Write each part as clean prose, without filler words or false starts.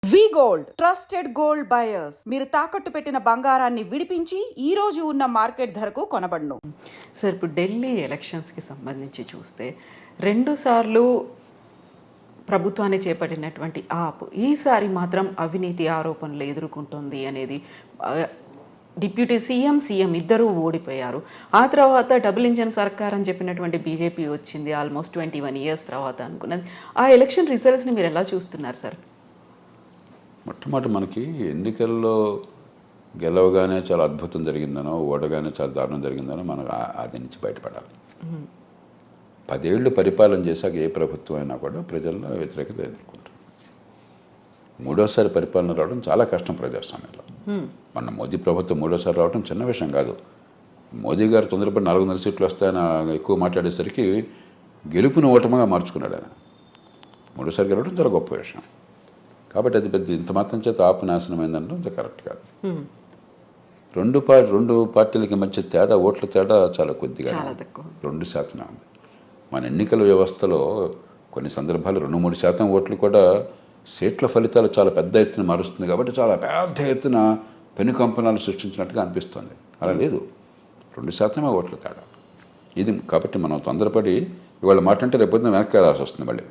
వి gold trusted gold buyers మీరు తాకట్టు పెట్టిన బంగారాన్ని విడిపించి ఈ రోజు ఉన్న మార్కెట్ ధరకు కొనబడును. సార్, ఇప్పుడు ఢిల్లీ ఎలక్షన్స్కి సంబంధించి చూస్తే 2 సార్లు ప్రభుత్వాన్ని చేపట్టినటువంటి ఆప్ ఈసారి మాత్రం అవినీతి ఆరోపణలు ఎదుర్కొంటుంది అనేది డిప్యూటీ సీఎం ఇద్దరూ ఓడిపోయారు. ఆ తర్వాత డబుల్ ఇంజన్ సర్కార్ అని చెప్పినటువంటి బీజేపీ వచ్చింది ఆల్మోస్ట్ 21 years తర్వాత అనుకున్నది. ఆ ఎలక్షన్ రిజల్ట్స్ని మీరు ఎలా చూస్తున్నారు సార్? మొట్టమొదటి మనకి ఎన్నికల్లో గెలవగానే చాలా అద్భుతం జరిగిందనో ఓడగానే చాలా దారుణం జరిగిందనో మనకు అది నుంచి బయటపడాలి. 10 ఏళ్ళు పరిపాలన చేశాక ఏ ప్రభుత్వం అయినా కూడా ప్రజల్లో వ్యతిరేకత ఎదుర్కొంటుంది. మూడోసారి పరిపాలన రావడం చాలా కష్టం ప్రజాస్వామ్యంలో. మన మోదీ ప్రభుత్వం మూడోసారి రావడం చిన్న విషయం కాదు. మోదీ గారు తొందరపడి 400 సీట్లు వస్తాయని ఎక్కువ మాట్లాడేసరికి గెలుపుని ఓటమిగా మార్చుకున్నాడు ఆయన. మూడోసారి గెలవడం చాలా గొప్ప విషయం. కాబట్టి అది పెద్ద ఇంత మాత్రం చేత ఆపు నాశనం అయిందంటే అంత కరెక్ట్ కాదు. రెండు పార్టీలకి మధ్య తేడా, ఓట్ల తేడా చాలా కొద్దిగా 2% ఉంది. మన ఎన్నికల వ్యవస్థలో కొన్ని సందర్భాలు 2-3% ఓట్లు కూడా సీట్ల ఫలితాలు చాలా పెద్ద ఎత్తున మారుస్తుంది. కాబట్టి చాలా పెద్ద ఎత్తున పెనుకంపనాలు సృష్టించినట్టుగా అనిపిస్తుంది. అలా లేదు, 2% ఓట్ల తేడా ఇది. కాబట్టి మనం తొందరపడి ఇవాళ మాట అంటే రేపొద్దున వెనక్కి రాసి వస్తుంది, మళ్ళీ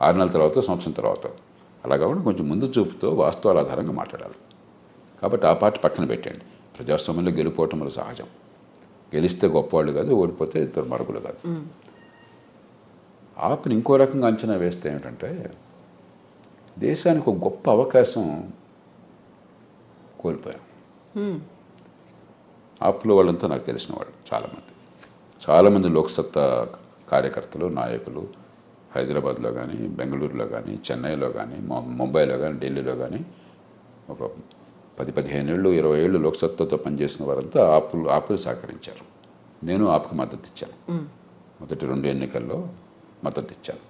6 నెలల తర్వాత, సంవత్సరం తర్వాత. అలా కాబట్టి కొంచెం ముందు చూపుతో వాస్తవాల ఆధారంగా మాట్లాడాలి. కాబట్టి ఆ పార్టీ పక్కన పెట్టండి. ప్రజాస్వామ్యంలో గెలిపోవటం సహజం. గెలిస్తే గొప్పవాళ్ళు కాదు, ఓడిపోతే ఇద్దరు మరుగులు కాదు. ఆపుని ఇంకో రకంగా అంచనా వేస్తే ఏమిటంటే, దేశానికి ఒక గొప్ప అవకాశం కోల్పోయాం. ఆపులో వాళ్ళంతా నాకు తెలిసిన వాళ్ళు చాలామంది లోక్సత్తా కార్యకర్తలు, నాయకులు హైదరాబాద్లో కానీ, బెంగళూరులో కానీ, చెన్నైలో కానీ, ముంబైలో కానీ, ఢిల్లీలో కానీ ఒక 10-15 ఏళ్ళు, 20 ఏళ్ళు లోక్సత్తాతో పనిచేసిన వారంతా ఆపులు సహకరించారు. నేను ఆపుకి మద్దతు ఇచ్చాను. మొదటి 2 ఎన్నికల్లో మద్దతు ఇచ్చాను.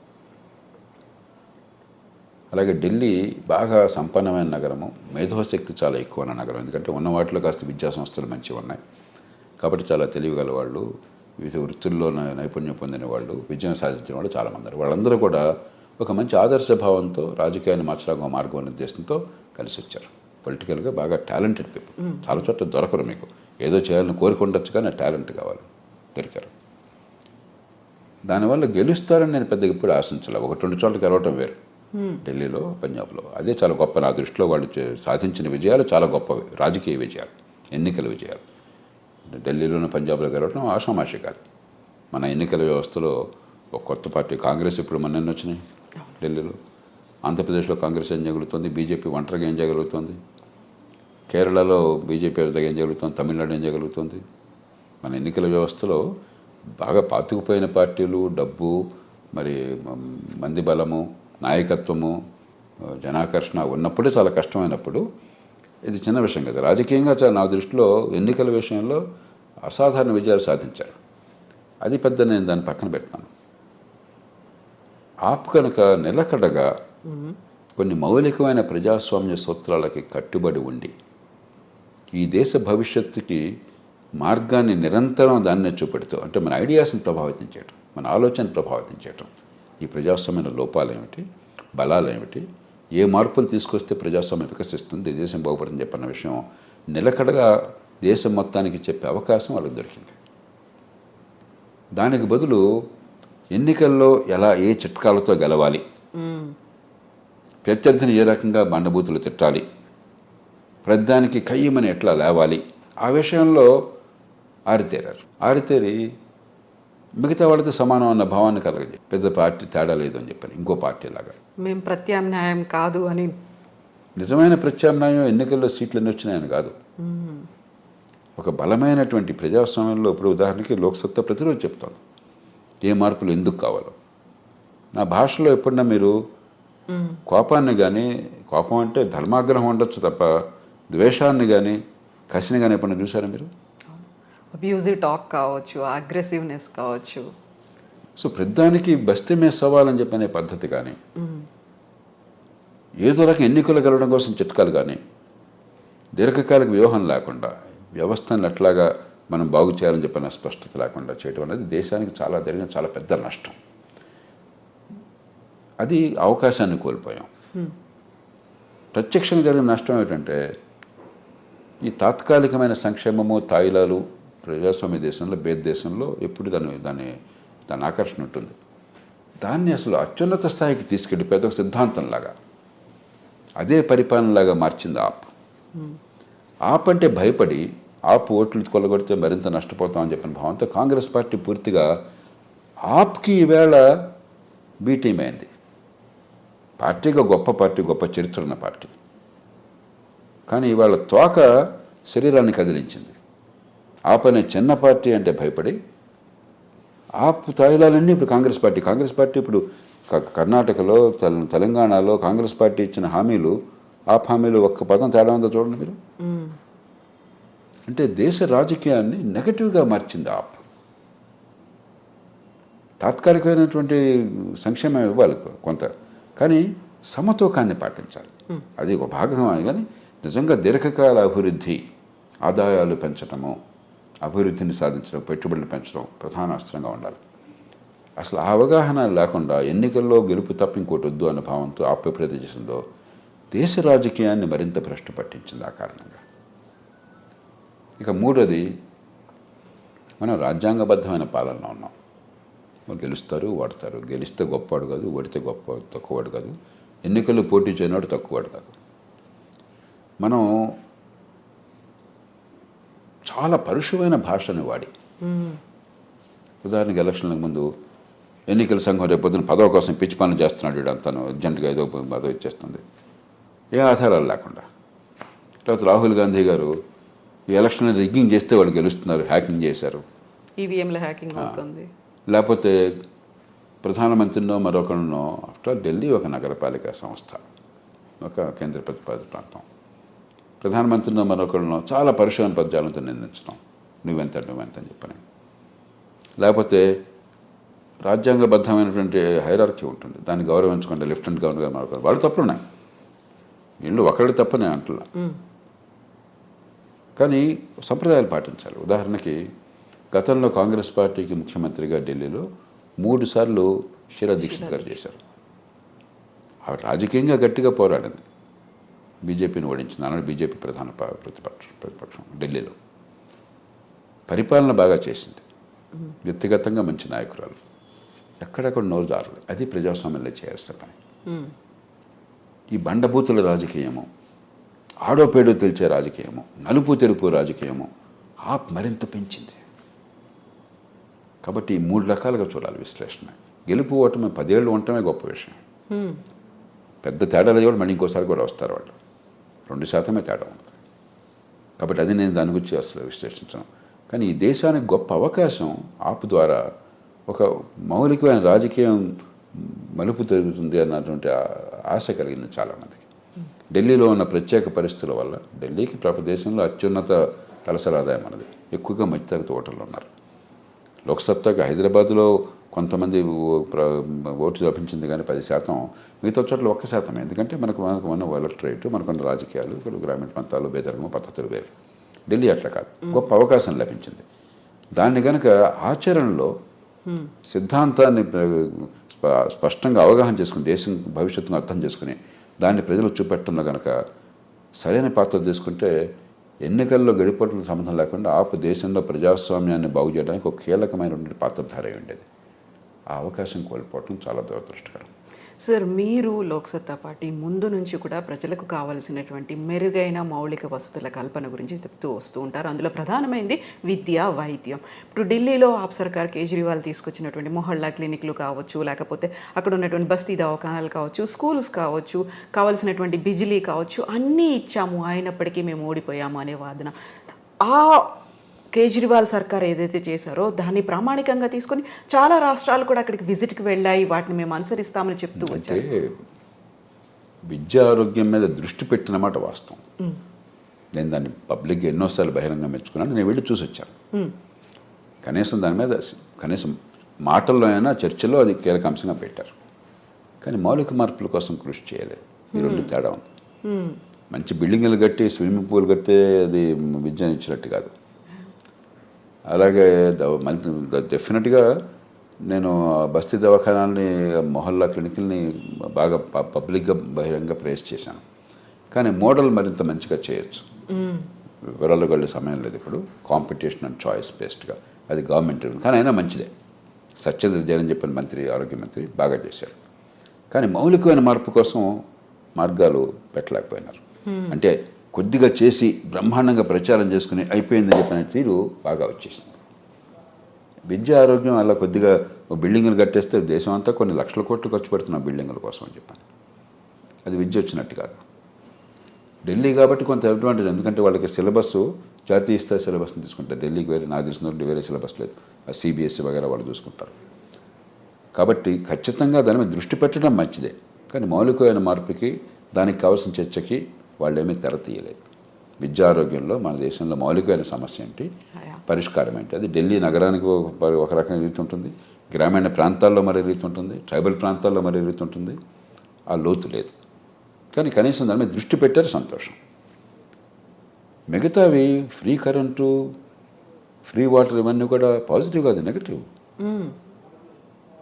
అలాగే ఢిల్లీ బాగా సంపన్నమైన నగరము, మేధోశక్తి చాలా ఎక్కువ ఉన్న నగరం. ఎందుకంటే ఉన్న వాటిలో కాస్త విద్యా సంస్థలు మంచిగా ఉన్నాయి. కాబట్టి చాలా తెలివిగల వాళ్ళు, వివిధ వృత్తుల్లో నైపుణ్యం పొందిన వాళ్ళు, విజయం సాధించిన వాళ్ళు చాలామంది ఉన్నారు. వాళ్ళందరూ కూడా ఒక మంచి ఆదర్శ భావంతో రాజకీయాన్ని మార్చడానికి మార్గం ఉద్దేశంతో కలిసి వచ్చారు. పొలిటికల్గా బాగా టాలెంటెడ్ పీపుల్. చాలా చోట్ల దొరకరు. మీకు ఏదో చేయాలని కోరుకుండొచ్చు, కానీ టాలెంట్ కావాలి, దొరికారు. దానివల్ల గెలుస్తారని నేను పెద్దగా ఇప్పుడు ఆశించాలి. 1-2 చోట్ల గెలవటం వేరు. ఢిల్లీలో, పంజాబ్లో అదే చాలా గొప్ప. నా దృష్టిలో వాళ్ళు సాధించిన విజయాలు చాలా గొప్పవి, రాజకీయ విజయాలు, ఎన్నికల విజయాలు. ఢిల్లీలోని, పంజాబ్లో గెలవడం ఆషామాషి కాదు. మన ఎన్నికల వ్యవస్థలో ఒక కొత్త పార్టీ కాంగ్రెస్ ఇప్పుడు మొన్న వచ్చినాయి ఢిల్లీలో. ఆంధ్రప్రదేశ్లో కాంగ్రెస్ ఏం జరుగుతుంది, బీజేపీ ఒంటరిగా ఏం చేయగలుగుతుంది, కేరళలో బీజేపీ ఏం జరుగుతుంది, తమిళనాడు ఏం చేయగలుగుతుంది. మన ఎన్నికల వ్యవస్థలో బాగా పాతుకుపోయిన పార్టీలు, డబ్బు, మరి మంది బలము, నాయకత్వము, జనాకర్షణ ఉన్నప్పుడే చాలా కష్టమైనప్పుడు ఇది చిన్న విషయం కదా. రాజకీయంగా నా దృష్టిలో ఎన్నికల విషయంలో అసాధారణ విజయాలు సాధించారు. అది పెద్ద, నేను దాన్ని పక్కన పెట్టినాను. ఆప్ కనుక నిలకడగా కొన్ని మౌలికమైన ప్రజాస్వామ్య సూత్రాలకి కట్టుబడి ఉండి ఈ దేశ భవిష్యత్తుకి మార్గాన్ని నిరంతరం దాన్నే చూపెడుతూ, అంటే మన ఐడియాస్ని ప్రభావితం చేయటం, మన ఆలోచనను ప్రభావితం చేయటం, ఈ ప్రజాస్వామ్య లోపాలు ఏమిటి, బలాలు ఏమిటి, ఏ మార్పులు తీసుకొస్తే ప్రజాస్వామ్యం వికసిస్తుంది, దేశం బాగుపడుతుంది చెప్పన్న విషయం నిలకడగా దేశం మొత్తానికి చెప్పే అవకాశం వాళ్ళకి దొరికింది. దానికి బదులు ఎన్నికల్లో ఎలా, ఏ చిట్కాలతో గెలవాలి, ప్రత్యర్థిని ఏ రకంగా బండబూతులు తిట్టాలి, ప్రధానికి కయ్యమని ఎట్లా లేవాలి, ఆ విషయంలో ఆరితేరి మిగతా వాళ్ళతో సమానం అన్న భావాన్ని కలగజే. పెద్ద పార్టీ తేడా లేదు అని చెప్పాను, ఇంకో పార్టీలాగా మేము ప్రత్యామ్నాయం కాదు అని. నిజమైన ప్రత్యామ్నాయం ఎన్నికల్లో సీట్లు ఎన్ని వచ్చినాయని కాదు. ఒక బలమైనటువంటి ప్రజాస్వామ్యంలో ఇప్పుడు ఉదాహరణకి లోక్సత్తా ప్రతిరోజు చెప్తాను ఏ మార్పులు ఎందుకు కావాలో. నా భాషలో ఎప్పుడన్నా మీరు కోపాన్ని కానీ, కోపం అంటే ధర్మాగ్రహం ఉండొచ్చు తప్ప ద్వేషాన్ని కానీ, కసిని కానీ ఎప్పుడన్నా చూసారా మీరు? అబ్యూజివ్ టాక్ కావచ్చు, అగ్రెసివ్నెస్ కావచ్చు. సో ప్రతిదానికి బస్తీ మీద సవాలని చెప్పనే పద్ధతి కానీ, ఏదో రకం ఎన్నికలు గెలవడం కోసం చిట్కాలు కానీ, దీర్ఘకాలిక వ్యూహం లేకుండా వ్యవస్థను ఎట్లాగా మనం బాగు చేయాలని చెప్పిన స్పష్టత లేకుండా చేయడం అనేది దేశానికి జరిగిన చాలా పెద్ద నష్టం. అది అవకాశాన్ని కోల్పోయాం. ప్రత్యక్షంగా జరిగిన నష్టం ఏమిటంటే ఈ తాత్కాలికమైన సంక్షేమము తాయిలాలు ప్రజాస్వామ్య దేశంలో దేశంలో ఎప్పుడు దాని ఆకర్షణ ఉంటుంది. దాన్ని అసలు అత్యున్నత స్థాయికి తీసుకెళ్ళిపోయేది ఒక సిద్ధాంతంలాగా, అదే పరిపాలనలాగా మార్చింది ఆప్ అంటే భయపడి ఓట్లు కొల్లగొడితే మరింత నష్టపోతామని చెప్పిన భావంతో కాంగ్రెస్ పార్టీ పూర్తిగా ఆప్కి ఈవేళ బి టీం అయింది. పార్టీగా గొప్ప పార్టీ, గొప్ప చరిత్ర ఉన్న పార్టీ, కానీ ఇవాళ తోక శరీరాన్ని కదిలించింది. ఆప్ అనే చిన్న పార్టీ అంటే భయపడి ఆప్ తాయిలాలన్నీ ఇప్పుడు కాంగ్రెస్ పార్టీ ఇప్పుడు కర్ణాటకలో తెలంగాణలో కాంగ్రెస్ పార్టీ ఇచ్చిన హామీలు ఆప్ హామీలు ఒక్క పదం తేడా ఉందో చూడండి మీరు. అంటే దేశ రాజకీయాన్ని నెగటివ్గా మార్చింది ఆప్. తాత్కాలికమైనటువంటి సంక్షేమం ఇవ్వాలి కొంత, కానీ సమతూకాన్ని పాటించాలి, అది ఒక భాగం. కానీ నిజంగా దీర్ఘకాల అభివృద్ధి, ఆదాయాలు పెంచడము, అభివృద్ధిని సాధించడం, పెట్టుబడులు పెంచడం ప్రధాన అస్త్రంగా ఉండాలి. అసలు ఆ అవగాహన లేకుండా ఎన్నికల్లో గెలుపు తప్ప ఇంకోటి వద్దు అన్న భావంతో ఆప్ ఎప్పుడైతే చేసిందో దేశ రాజకీయాన్ని మరింత భ్రష్టు పట్టించింది ఆ కారణంగా. ఇక మూడోది, మనం రాజ్యాంగబద్ధమైన పాలనలో ఉన్నాం. గెలుస్తారు, ఓడతారు. గెలిస్తే గొప్పవాడు కాదు, ఓడితే తక్కువవాడు కాదు, ఎన్నికల్లో పోటీ చేయనాడు తక్కువవాడు కాదు. మనం చాలా పరుషమైన భాషని వాడి, ఉదాహరణకి ఎలక్షన్లకు ముందు ఎన్నికల సంఘం రేపొద్దున పదవి కోసం పిచ్చి పనులు చేస్తున్నాడు, వీడు అంతాను అర్జెంటుగా ఏదో పదవి ఇచ్చేస్తుంది ఏ ఆధారాలు లేకుండా. తర్వాత రాహుల్ గాంధీ గారు ఈ ఎలక్షన్ రిగ్గింగ్ చేస్తే వాళ్ళు గెలుస్తున్నారు, హ్యాకింగ్ చేశారు, ఈవీఎంలో హ్యాకింగ్ అవుతుంది. లేకపోతే ప్రధానమంత్రినో మరొకరినో, ఆఫ్టర్ ఢిల్లీ ఒక నగరపాలిక సంస్థ, ఒక కేంద్ర ప్రతిపాదిత ప్రాంతం, ప్రధానమంత్రినో మరొకరినో చాలా పరుషమైన పద్యాలతో నిందించడం, నువ్వెంత అని చెప్పని. లేకపోతే రాజ్యాంగబద్ధమైనటువంటి హైరార్కీ ఉంటుంది, దాన్ని గౌరవించకుండా లెఫ్టినెంట్ గవర్నర్ మరొకరు, వాళ్ళు తప్పులున్నాయి, వీళ్ళు ఒకళ్ళు తప్ప నేను అంటున్నా. కానీ సంప్రదాయాలు పాటించాలి. ఉదాహరణకి గతంలో కాంగ్రెస్ పార్టీకి ముఖ్యమంత్రిగా ఢిల్లీలో 3 సార్లు షీలా దీక్షిత్ గారు చేశారు. ఆవిడ రాజకీయంగా గట్టిగా పోరాడింది, బీజేపీని ఓడించింది. ఆనాడు బీజేపీ ప్రధాన ప్రతిపక్షం ఢిల్లీలో. పరిపాలన బాగా చేసింది, వ్యక్తిగతంగా మంచి నాయకురాలు, ఎక్కడెక్కడ నోరు జారలేదు. అది ప్రజాస్వామ్యంలో చేయాల్సిన పని. ఈ బండబూతుల రాజకీయము, ఆడోపేడో తెలిచే రాజకీయము, నలుపు తెలుపు రాజకీయము ఆప్ మరింత పెంచింది. కాబట్టి ఈ 3 రకాలుగా చూడాలి విశ్లేషణ. గెలుపు ఓటమి 10 ఏళ్ళు ఉండటమే గొప్ప విషయం, పెద్ద తేడాలు కూడా మళ్ళీ ఇంకోసారి కూడా వస్తారు వాళ్ళు, 2% తేడా ఉంటుంది. కాబట్టి అది నేను దాని గురించి అసలు విశ్లేషించాను. కానీ ఈ దేశానికి గొప్ప అవకాశం ఆప్ ద్వారా ఒక మౌలికమైన రాజకీయం మలుపు తిరుగుతుంది అన్నటువంటి ఆశ కలిగింది చాలామందికి. ఢిల్లీలో ఉన్న ప్రత్యేక పరిస్థితుల వల్ల ఢిల్లీకి దేశంలో అత్యున్నత తలసరి ఆదాయం అన్నది, ఎక్కువగా మధ్యతరగతి ఓటర్లు ఉన్నారు. లోక్సత్తాకి హైదరాబాద్లో కొంతమంది ఓటు లభించింది, కానీ 10%, మిగతా చోట్ల 1%. ఎందుకంటే మనకు ఉన్న ఎలక్టరేట్, మనకున్న రాజకీయాలు, గ్రామీణ ప్రాంతాలు, బేదరికము పద్ధతులు వేరు. ఢిల్లీ అట్లా కాదు, గొప్ప అవకాశం లభించింది. దాన్ని కనుక ఆచరణలో సిద్ధాంతాన్ని స్పష్టంగా అవగాహన చేసుకుని, దేశం భవిష్యత్తును అర్థం చేసుకుని దాన్ని ప్రజలకు చూపెట్టడంలో కనుక సరైన పాత్ర తీసుకుంటే ఎన్నికల్లో గడిపోవడానికి సంబంధం లేకుండా ఆప్ దేశంలో ప్రజాస్వామ్యాన్ని బాగు చేయడానికి ఒక కీలకమైనటువంటి పాత్రధార ఉండేది. ఆ అవకాశం కోల్పోవడం చాలా దురదృష్టకరం. సార్, మీరు లోక్సత్తా పార్టీ ముందు నుంచి కూడా ప్రజలకు కావలసినటువంటి మెరుగైన మౌలిక వసతుల కల్పన గురించి చెప్తూ వస్తూ ఉంటారు. అందులో ప్రధానమైనది విద్య, వైద్యం. ఇప్పుడు ఢిల్లీలో ఆప్ సర్కార్ కేజ్రీవాల్ తీసుకొచ్చినటువంటి మొహల్లా క్లినిక్లు కావచ్చు, లేకపోతే అక్కడ ఉన్నటువంటి బస్తీ దవాఖానాలు కావచ్చు, స్కూల్స్ కావచ్చు, కావలసినటువంటి బిజిలీ కావచ్చు, అన్నీ ఇచ్చాము, అయినప్పటికీ మేము ఓడిపోయాము అనే వాదన. ఆ కేజ్రీవాల్ సర్కార్ ఏదైతే చేశారో దాన్ని ప్రామాణికంగా తీసుకొని చాలా రాష్ట్రాలు కూడా అక్కడికి విజిట్కి వెళ్ళాయి, వాటిని మేము అనుసరిస్తామని చెప్తూ వచ్చారు. విద్యా ఆరోగ్యం మీద దృష్టి పెట్టినమాట వాస్తవం. నేను దాన్ని పబ్లిక్గా ఎన్నోసార్లు బహిరంగ మెచ్చుకున్నాను, నేను వెళ్ళి చూసి వచ్చాను. కనీసం దాని మీద కనీసం మాటల్లో అయినా చర్చలో అది కీలక అంశంగా పెట్టారు. కానీ మౌలిక మార్పుల కోసం కృషి చేయలేదు. ఈ 2 తేడా ఉంది. మంచి బిల్డింగ్లు కట్టి స్విమ్మింగ్ పూల్ కడితే అది విద్య ఇచ్చినట్టు కాదు. అలాగే డెఫినెట్గా నేను బస్తీ దవాఖానాల్ని, మొహల్లా క్లినిక్ని బాగా పబ్లిక్గా బహిరంగ ప్రేస్ చేశాను. కానీ మోడల్ మరింత మంచిగా చేయొచ్చు. వివరాలు వెళ్ళే సమయం లేదు ఇప్పుడు. కాంపిటీషన్ అండ్ చాయిస్ బేస్డ్గా అది గవర్నమెంట్, కానీ అయినా మంచిదే. సత్యేంద్ర జైన్ అని చెప్పిన మంత్రి, ఆరోగ్య మంత్రి బాగా చేశారు. కానీ మౌలికమైన మార్పు కోసం మార్గాలు పెట్టలేకపోయినారు. అంటే కొద్దిగా చేసి బ్రహ్మాండంగా ప్రచారం చేసుకుని అయిపోయిందని చెప్పిన తీరు బాగా వచ్చేసింది. విద్య, ఆరోగ్యం అలా కొద్దిగా బిల్డింగులు కట్టేస్తే దేశం అంతా కొన్ని లక్షల కోట్లు ఖర్చు పెడుతున్నాం బిల్డింగుల కోసం అని చెప్పాను. అది విద్య వచ్చినట్టు కాదు. ఢిల్లీ కాబట్టి కొంత అడ్వాంటేజ్, ఎందుకంటే వాళ్ళకి సిలబస్ జాతీయ స్థాయి సిలబస్ని తీసుకుంటారు. ఢిల్లీకి వేరే, నాకు తెలిసిన వేరే సిలబస్ లేదు. ఆ సిబిఎస్ఈ వగేరా వాళ్ళు చూసుకుంటారు. కాబట్టి ఖచ్చితంగా దాని మీద దృష్టి పెట్టడం మంచిదే. కానీ మౌలికమైన మార్పుకి, దానికి కావాల్సిన చర్చకి వాళ్ళేమీ తెర తీయలేదు. విద్యా ఆరోగ్యంలో మన దేశంలో మౌలికమైన సమస్య ఏంటి, పరిష్కారం ఏంటి, అది ఢిల్లీ నగరానికి ఒక రకమైన రీతి ఉంటుంది, గ్రామీణ ప్రాంతాల్లో మరో రీతి ఉంటుంది, ట్రైబల్ ప్రాంతాల్లో మరో రీతి ఉంటుంది. ఆ లోతు లేదు. కానీ కనీసం దాని మీద దృష్టి పెట్టారు, సంతోషం. మిగతావి ఫ్రీ కరెంటు, ఫ్రీ వాటర్, ఇవన్నీ కూడా పాజిటివ్ కాదు, నెగటివ్.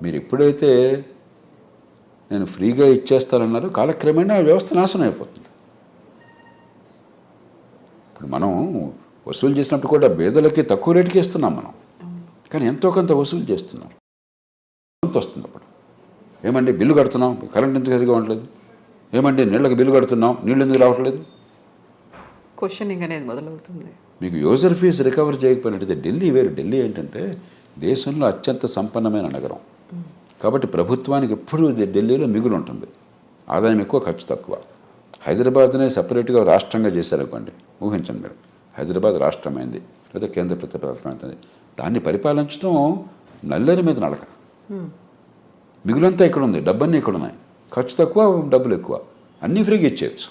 మీరు ఎప్పుడైతే నేను ఫ్రీగా ఇచ్చేస్తానన్నారో కాలక్రమేణా ఆ వ్యవస్థ నాశనం అయిపోతుంది. ఇప్పుడు మనం వసూలు చేసినప్పుడు కూడా పేదలకి తక్కువ రేటుకి ఇస్తున్నాం మనం, కానీ ఎంతో కొంత వసూలు చేస్తున్నాం. వస్తుంది అప్పుడు, ఏమండి బిల్లు కడుతున్నాం, కరెంట్ ఎందుకు సరిగా ఉండలేదు, ఏమండి నీళ్ళకి బిల్లు కడుతున్నాం, నీళ్ళు ఎందుకు రావట్లేదు, క్వశ్చనింగ్ అనేది మొదలవుతుంది. మీకు యూజర్ ఫీజు రికవర్ చేయకపోయినట్టయితే ఢిల్లీ వేరు. ఢిల్లీ ఏంటంటే దేశంలో అత్యంత సంపన్నమైన నగరం కాబట్టి ప్రభుత్వానికి ఎప్పుడూ ఢిల్లీలో మిగులు ఉంటుంది, ఆదాయం ఎక్కువ, ఖర్చు తక్కువ. హైదరాబాద్నే సపరేట్గా రాష్ట్రంగా చేశారనుకోండి, ఊహించండి మీరు, హైదరాబాద్ రాష్ట్రమైంది లేదా కేంద్ర ప్రభుత్వం, దాన్ని పరిపాలించడం నల్లేరు మీద నడక. మిగులంతా ఇక్కడ ఉంది, డబ్బన్నీ ఇక్కడ ఉన్నాయి, ఖర్చు తక్కువ, డబ్బులు ఎక్కువ, అన్నీ ఫ్రీగా ఇచ్చేయచ్చు.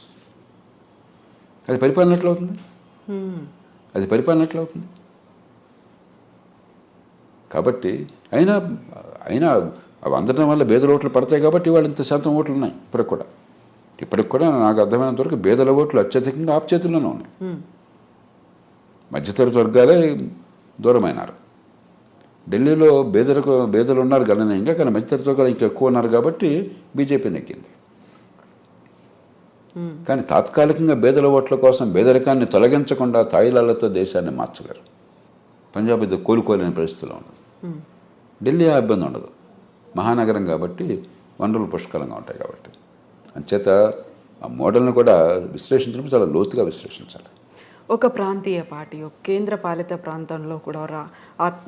అది పరిపాలన ఎట్లా అవుతుంది? అది పరిపాలన ఎట్లా అవుతుంది? కాబట్టి అయినా అవి అందడం వల్ల బేదల ఓట్లు పడతాయి కాబట్టి వాళ్ళు ఇంత శాతం ఓట్లు ఉన్నాయి. ఇప్పటికి కూడా నాకు అర్థమైనంత వరకు బేదల ఓట్లు అత్యధికంగా ఆప్ చేతుల్లోనే ఉన్నాయి. మధ్యతరగతి వర్గాలే దూరమైనారు. ఢిల్లీలో బేదలు ఉన్నారు గణనీయంగా, కానీ మధ్యతరగతి వర్గాలు ఇంకా ఎక్కువ ఉన్నారు కాబట్టి బీజేపీ నెక్కింది. కానీ తాత్కాలికంగా బేదల ఓట్ల కోసం పేదరికాన్ని తొలగించకుండా తాయిలాలతో దేశాన్ని మార్చలేరు. పంజాబ్ ఇది కోలుకోలేని పరిస్థితిలో ఉండదు. ఢిల్లీ ఆ ఇబ్బంది ఉండదు, మహానగరం కాబట్టి వనరులు పుష్కలంగా ఉంటాయి కాబట్టి. అంచేత ఆ మోడల్ని కూడా విశ్లేషించడం చాలా లోతుగా విశ్లేషించాలి. ఒక ప్రాంతీయ పార్టీ, ఒక కేంద్ర పాలిత ప్రాంతంలో కూడా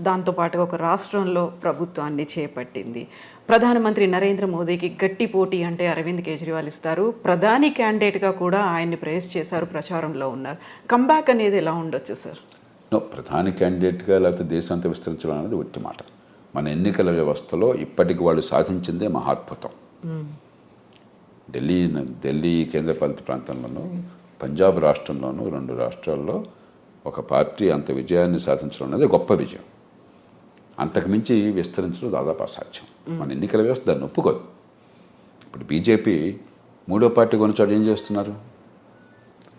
దాంతోపాటుగా ఒక రాష్ట్రంలో ప్రభుత్వాన్ని చేపట్టింది. ప్రధానమంత్రి నరేంద్ర మోదీకి గట్టి పోటీ అంటే అరవింద్ కేజ్రీవాల్ ఇస్తారు. ప్రధాని క్యాండిడేట్గా కూడా ఆయన్ని ప్రేస్ చేశారు, ప్రచారంలో ఉన్నారు. కంబ్యాక్ అనేది ఎలా ఉండొచ్చు సార్? ప్రధాని క్యాండిడేట్గా లేకపోతే దేశాంత విస్తరించడం అనేది ఒట్టి మాట. మన ఎన్నికల వ్యవస్థలో ఇప్పటికి వాళ్ళు సాధించిందే మహాద్భుతం. ఢిల్లీ కేంద్రపాలిత ప్రాంతంలోనూ, పంజాబ్ రాష్ట్రంలోనూ, 2 రాష్ట్రాల్లో ఒక పార్టీ అంత విజయాన్ని సాధించడం అనేది గొప్ప విజయం. అంతకుమించి విస్తరించడం దాదాపు అసాధ్యం. మన ఎన్నికల వ్యవస్థ దాన్ని ఒప్పుకోదు. ఇప్పుడు బీజేపీ 3వ పార్టీ కొనచోట ఏం చేస్తున్నారు,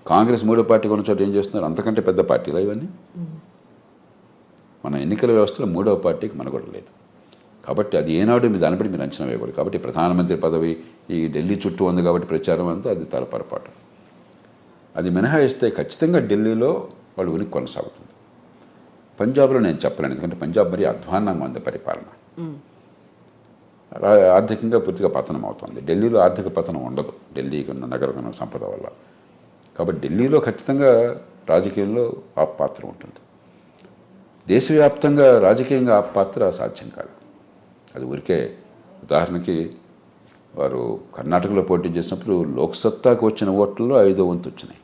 కాంగ్రెస్ 3వ పార్టీ కొనచోట ఏం చేస్తున్నారు, అంతకంటే పెద్ద పార్టీలు ఇవన్నీ. మన ఎన్నికల వ్యవస్థలో 3వ పార్టీకి మనగడ లేదు. కాబట్టి అది ఏనాడు మీ దాన్ని బట్టి మీరు అంచనా వేయకూడదు. కాబట్టి ప్రధానమంత్రి పదవి ఈ ఢిల్లీ చుట్టూ ఉంది కాబట్టి ప్రచారం అంతా అది తల పొరపాటు. అది మినహాయిస్తే ఖచ్చితంగా ఢిల్లీలో వాళ్ళు ఉనికి కొనసాగుతుంది. పంజాబ్లో నేను చెప్పలేను, ఎందుకంటే పంజాబ్ మరీ అధ్వాన్నంగా ఉంది పరిపాలన. ఆర్థికంగా పూర్తిగా పతనం అవుతుంది. ఢిల్లీలో ఆర్థిక పతనం ఉండదు, ఢిల్లీకి ఉన్న నగర సంపద వల్ల. కాబట్టి ఢిల్లీలో ఖచ్చితంగా రాజకీయంలో ఆ పాత్ర ఉంటుంది. దేశవ్యాప్తంగా రాజకీయంగా ఆ పాత్ర సాధ్యం కాదు. అది ఊరికే, ఉదాహరణకి వారు కర్ణాటకలో పోటీ చేసినప్పుడు లోక్సత్తాకు వచ్చిన ఓట్లలో 5వ వంతు వచ్చినాయి.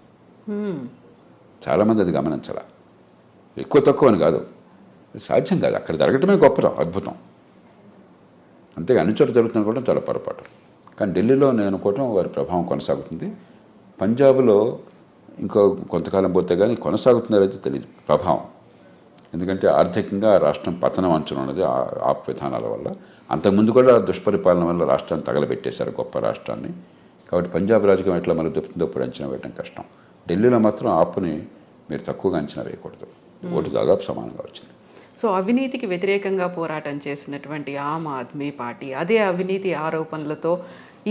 చాలామంది అది గమనించాల. ఎక్కువ తక్కువ అని కాదు, సాధ్యం కాదు. అక్కడ జరగటమే గొప్ప అద్భుతం. అంతే అన్ని చోట్ల జరుగుతున్న చాలా పొరపాటు. కానీ ఢిల్లీలో నేను అనుకోవటం వారి ప్రభావం కొనసాగుతుంది. పంజాబ్లో ఇంకో కొంతకాలం పోతే కానీ కొనసాగుతున్నారైతే తెలియదు ప్రభావం. ఎందుకంటే ఆర్థికంగా రాష్ట్రం పతనం అంచనా ఉన్నది ఆప్ విధానాల వల్ల. అంతకుముందు కూడా దుష్పరిపాలన వల్ల రాష్ట్రాన్ని తగలబెట్టేశారు, గొప్ప రాష్ట్రాన్ని. కాబట్టి పంజాబ్ రాజకీయం ఎట్లా మరి దొరుకుతుందో ఇప్పుడు అంచనా వేయడం కష్టం. ఢిల్లీలో మాత్రం ఆప్ని మీరు తక్కువగా అంచనా వేయకూడదు. ఓటు దాదాపు సమానంగా వచ్చింది. సో అవినీతికి వ్యతిరేకంగా పోరాటం చేసినటువంటి ఆమ్ ఆద్మీ పార్టీ అదే అవినీతి ఆరోపణలతో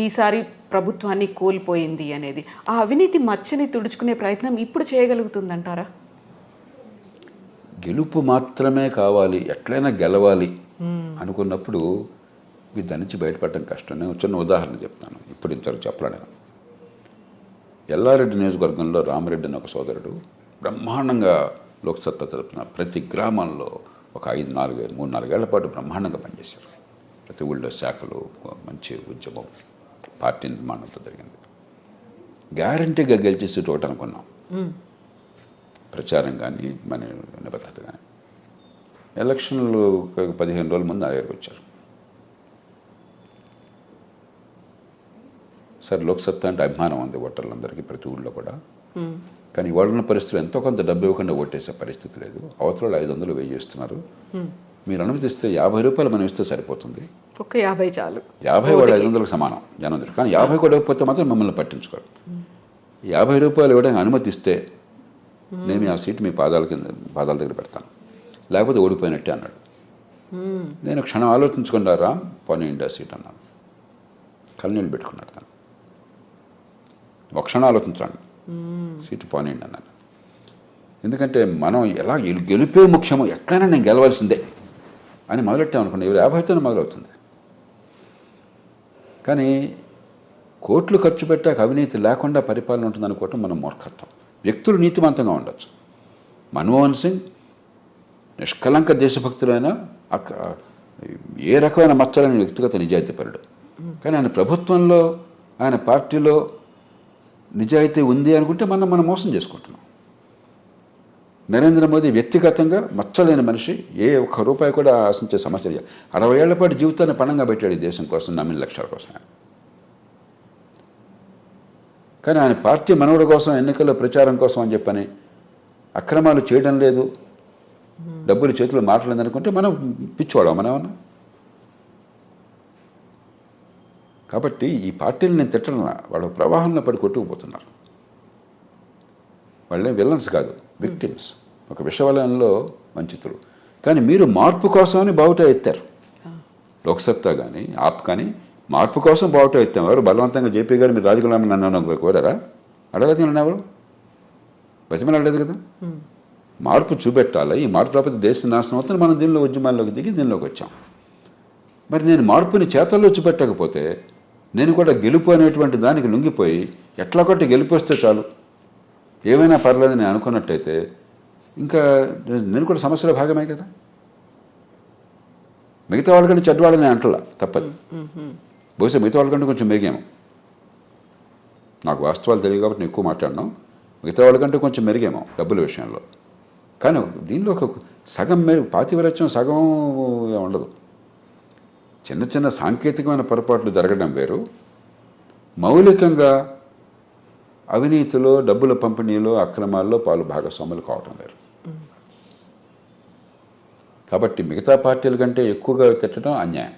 ఈసారి ప్రభుత్వాన్ని కోల్పోయింది అనేది, ఆ అవినీతి మచ్చని తుడుచుకునే ప్రయత్నం ఇప్పుడు చేయగలుగుతుందంటారా? గెలుపు మాత్రమే కావాలి, ఎట్లయినా గెలవాలి అనుకున్నప్పుడు మీరు దాని నుంచి బయటపడడం కష్టం. నేను చిన్న ఉదాహరణ చెప్తాను, ఇప్పుడు ఇంతవరకు చెప్పలేను. ఎల్లారెడ్డి నియోజకవర్గంలో రామరెడ్డి అని ఒక సోదరుడు బ్రహ్మాండంగా లోక్సత్తా తరపున ప్రతి గ్రామంలో ఒక 3-4 ఏళ్ల పాటు బ్రహ్మాండంగా పనిచేశారు. ప్రతి ఊళ్ళో శాఖలు, మంచి ఉద్యమం, పార్టీ నిర్మాణంతో జరిగింది. గ్యారంటీగా గెలిచి సీటు ఒకటి అనుకున్నాం, ప్రచారం కానీ మన నిబద్ధత కానీ. ఎలక్షన్లు 15 రోజుల ముందు దగ్గరికి వచ్చారు. సరే, లోక్సత్తా అంటే అభిమానం ఉంది ఓటర్లందరికీ ప్రతి ఊళ్ళో కూడా. కానీ వాళ్ళ పరిస్థితులు ఎంతో కొంత డబ్బు ఇవ్వకుండా ఓటేసే పరిస్థితి లేదు. అవతల 500 వెయ్యి ఇస్తున్నారు. మీరు అనుమతిస్తే 50 రూపాయలు మనం ఇస్తే సరిపోతుంది. ఒక 50 చాలు. 50 వాడు 500కు సమానం జనం. కానీ 50 కూడా ఇవ్వకపోతే మాత్రం మిమ్మల్ని పట్టించుకోరు. 50 రూపాయలు ఇవ్వడానికి అనుమతిస్తే నేను ఆ సీటు మీ పాదాల దగ్గర పెడతాను, లేకపోతే ఓడిపోయినట్టే అన్నాడు. నేను క్షణం ఆలోచించుకున్నారా, పోనీ ఇండియా సీట్ అన్నాను. కళ్ళనీళ్ళు పెట్టుకున్నాడు తను. ఒక క్షణం ఆలోచించండి, సీటు పోనీయండి అన్నాను. ఎందుకంటే మనం ఎలా గెలిపే ముఖ్యమో, ఎట్లయినా నేను గెలవాల్సిందే అని మొదలెట్టామనుకోండి, 50తోనే మొదలవుతుంది. కానీ కోట్లు ఖర్చు పెట్టాక అవినీతి లేకుండా పరిపాలన ఉంటుంది అనుకోవటం మనం మూర్ఖత్వం. వ్యక్తులు నీతివంతంగా ఉండొచ్చు. మన్మోహన్ సింగ్ నిష్కలంక దేశభక్తులైన, ఏ రకమైన మచ్చలేని వ్యక్తిగత నిజాయితీపరుడు. కానీ ఆయన ప్రభుత్వంలో, ఆయన పార్టీలో నిజాయితీ ఉంది అనుకుంటే మనం మోసం చేసుకుంటున్నాం. నరేంద్ర మోదీ వ్యక్తిగతంగా మచ్చలేని మనిషి, ఏ ఒక్క రూపాయి కూడా ఆశించే సమస్య. 60 ఏళ్ల పాటు జీవితాన్ని పణంగా పెట్టాడు ఈ దేశం కోసం, నమ్మిన లక్ష్యాల కోసం. కానీ ఆయన పార్టీ మనవుడి కోసం, ఎన్నికల్లో ప్రచారం కోసం అని చెప్పని అక్రమాలు చేయడం లేదు, డబ్బులు చేతులు మారలేదు అనుకుంటే మనం పిచ్చివాళ్ళం మనం ఏమన్నా. కాబట్టి ఈ పార్టీలు నేను తిట్టడం, వాళ్ళ ప్రవాహంలో పడి కొట్టుకుపోతున్నారు. వాళ్ళే విలన్స్ కాదు, విక్టిమ్స్. ఒక విషవలయంలో వంచితులు. కానీ మీరు మార్పు కోసమని బావుటా ఎత్తారు. లోక్సత్తా కానీ ఆప్ కానీ మార్పు కోసం బావుటా ఎత్తాం. ఎవరు బలవంతంగా జేపీ గారు మీరు రాజకీయాలు నన్ను కోరారా? అడగలేదు. నన్ను ఎవరు బతిమని అడగలేదు కదా. మార్పు చూపెట్టాలి. ఈ మార్పు రాకపోతే దేశ నాశనం అవుతుంది. మనం దీనిలో ఉద్యమాల్లోకి దిగి దీనిలోకి వచ్చాం. మరి నేను మార్పుని చేతల్లో చూపెట్టకపోతే, నేను కూడా గెలుపు అనేటువంటి దానికి లొంగిపోయి ఎట్లా కొట్టి గెలుపు వస్తే చాలు, ఏమైనా పర్లేదు నేను అనుకున్నట్టయితే, ఇంకా నేను కూడా సమస్యలో భాగమే కదా. మిగతా వాళ్ళకంటే చెడ్డవాళ్ళని నేను అంటలా, తప్పదు. బహుశా మిగతా వాళ్ళకంటే కొంచెం మెరుగాము. నాకు వాస్తవాలు తెలియదు కాబట్టి నేను ఎక్కువ మాట్లాడినాం. మిగతా వాళ్ళకంటే కొంచెం మెరుగాము డబ్బుల విషయంలో. కానీ దీనిలో ఒక సగం పాతివ్రత్యం సగం ఉండదు. చిన్న చిన్న సాంకేతికమైన పొరపాట్లు జరగడం వేరు, మౌలికంగా అవినీతిలో, డబ్బుల పంపిణీలో, అక్రమాల్లో భాగస్వాములు కావటం వేరు. కాబట్టి మిగతా పార్టీల కంటే ఎక్కువగా తిట్టడం అన్యాయం.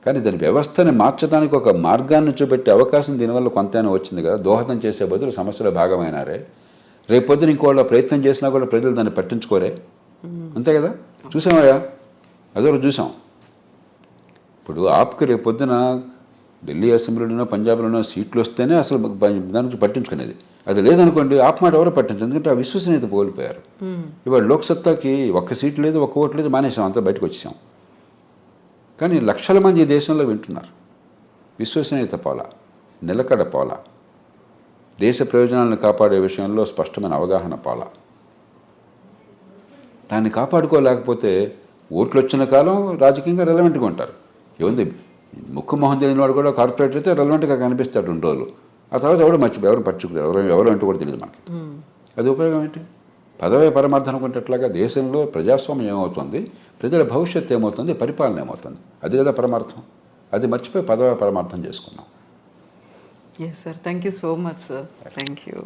కానీ దాని వ్యవస్థని మార్చడానికి ఒక మార్గాన్ని చూపెట్టే అవకాశం దీనివల్ల కొంతైనా వచ్చింది కదా. దోహదం చేసే బదులు సమస్యలో భాగమైనారే. రేపొద్దున ఇంకోళ్ళ ప్రయత్నం చేసినా కూడా ప్రజలు దాన్ని పట్టించుకోరే. అంతే కదా. చూసామయ్యా, అదొకటి చూసాం. ఇప్పుడు ఆప్కి రేపొద్దున ఢిల్లీ అసెంబ్లీలోనో పంజాబ్లోనో సీట్లు వస్తేనే అసలు దాని నుంచి పట్టించుకునేది. అది లేదనుకోండి, ఆప్ మాట ఎవరో పట్టించు. ఎందుకంటే ఆ విశ్వసనీయత కోల్పోయారు. ఇవాళ లోక్సత్తాకి ఒక్క సీటు లేదు, ఒక్క ఓటు లేదు, మానేసాం, అంతా బయటకు వచ్చేసాం. కానీ లక్షల మంది ఈ దేశంలో వింటున్నారు. విశ్వసనీయత పోలా, నిలకడ పోలా, దేశ ప్రయోజనాలను కాపాడే విషయంలో స్పష్టమైన అవగాహన పోలా. దాన్ని కాపాడుకోలేకపోతే ఓట్లు వచ్చిన కాలం రాజకీయంగా రెలవెంట్గా ఉంటారు. ఏముంది, ముక్కు మొహం తెలియని వాడు కూడా కార్పొరేటర్ అయితే రెలవెంట్గా కనిపిస్తాడు 2 రోజులు. ఆ తర్వాత ఎవరు పట్టించుకోరు, ఎవరు అంటూ కూడా తెలియదు మనకి. అది ఉపయోగం ఏంటి? పదవే పరమార్థం అనుకుంటేట్లాగా దేశంలో ప్రజాస్వామ్యం ఏమవుతుంది, ప్రజల భవిష్యత్తు ఏమవుతుంది, పరిపాలన ఏమవుతుంది, అది కదా పరమార్థం. అది మర్చిపోయి పదవే పరమార్థం చేసుకున్నాం. Yes, sir. Thank you so much, sir. Thank you.